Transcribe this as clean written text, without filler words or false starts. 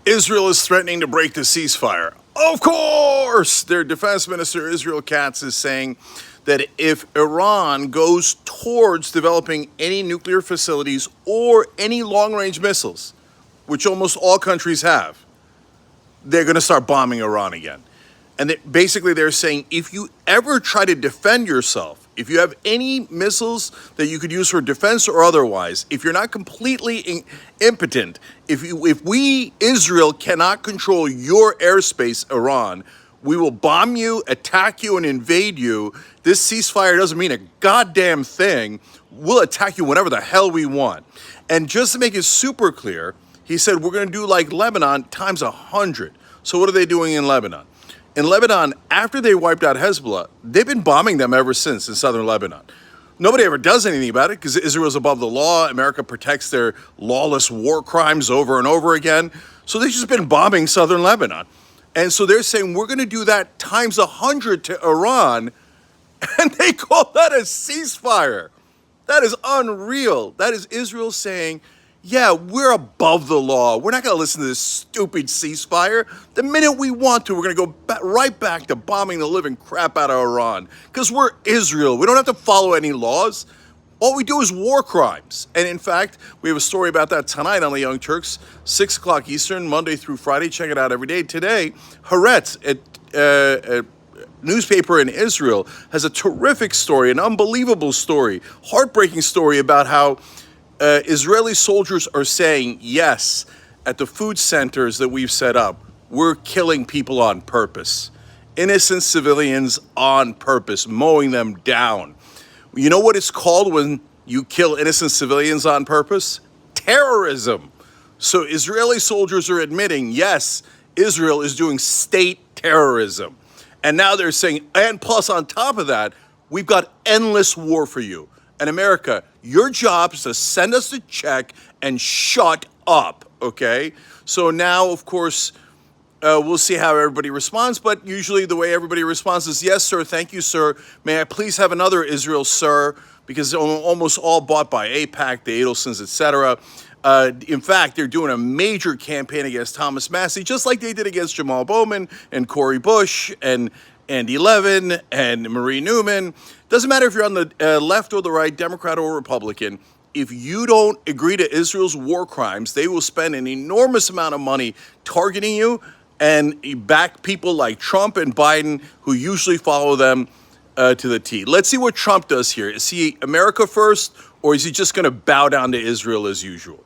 Israel is threatening to break the ceasefire. Of course! Their defense minister, Israel Katz, is saying that if Iran goes towards developing any nuclear facilities or any long-range missiles, which almost all countries have, they're going to start bombing Iran again. And basically they're saying if you ever try to defend yourself, if you have any missiles that you could use for defense or otherwise, if you're not completely impotent, if we, Israel, cannot control your airspace, Iran, we will bomb you, attack you, and invade you. This ceasefire doesn't mean a goddamn thing. We'll attack you whenever the hell we want. And just to make it super clear, he said we're going to do like Lebanon times 100. So what are they doing in Lebanon? In Lebanon, after they wiped out Hezbollah, they've been bombing them ever since in southern Lebanon. Nobody ever does anything about it because Israel's above the law. America protects their lawless war crimes over and over again. So they've just been bombing southern Lebanon. And so they're saying we're going to do that times 100 to Iran, and they call that a ceasefire. That is unreal. That is Israel saying, yeah, we're above the law. We're not going to listen to this stupid ceasefire. The minute we want to, we're going to go right back to bombing the living crap out of Iran because we're Israel. We don't have to follow any laws. All we do is war crimes. And in fact, we have a story about that tonight on the Young Turks, 6 o'clock Eastern, Monday through Friday. Check it out every day. Today, Haaretz, a newspaper in Israel, has a terrific story, an unbelievable story, heartbreaking story about how Israeli soldiers are saying, yes, at the food centers that we've set up, we're killing people on purpose. Innocent civilians on purpose, mowing them down. You know what it's called when you kill innocent civilians on purpose? Terrorism. So Israeli soldiers are admitting, yes, Israel is doing state terrorism. And now they're saying, and plus on top of that, we've got endless war for you. And America, your job is to send us a check and shut up, okay? So now, of course, we'll see how everybody responds, but usually the way everybody responds is, yes, sir, thank you, sir. May I please have another Israel, sir? Because almost all bought by AIPAC, the Adelsons, etc. In fact, they're doing a major campaign against Thomas Massie, just like they did against Jamal Bowman and Cori Bush and Andy Levin and Marie Newman. Doesn't matter if you're on the left or the right, Democrat or Republican. If you don't agree to Israel's war crimes, they will spend an enormous amount of money targeting you and back people like Trump and Biden, who usually follow them to the T. Let's see what Trump does here. Is he America first, or is he just going to bow down to Israel as usual?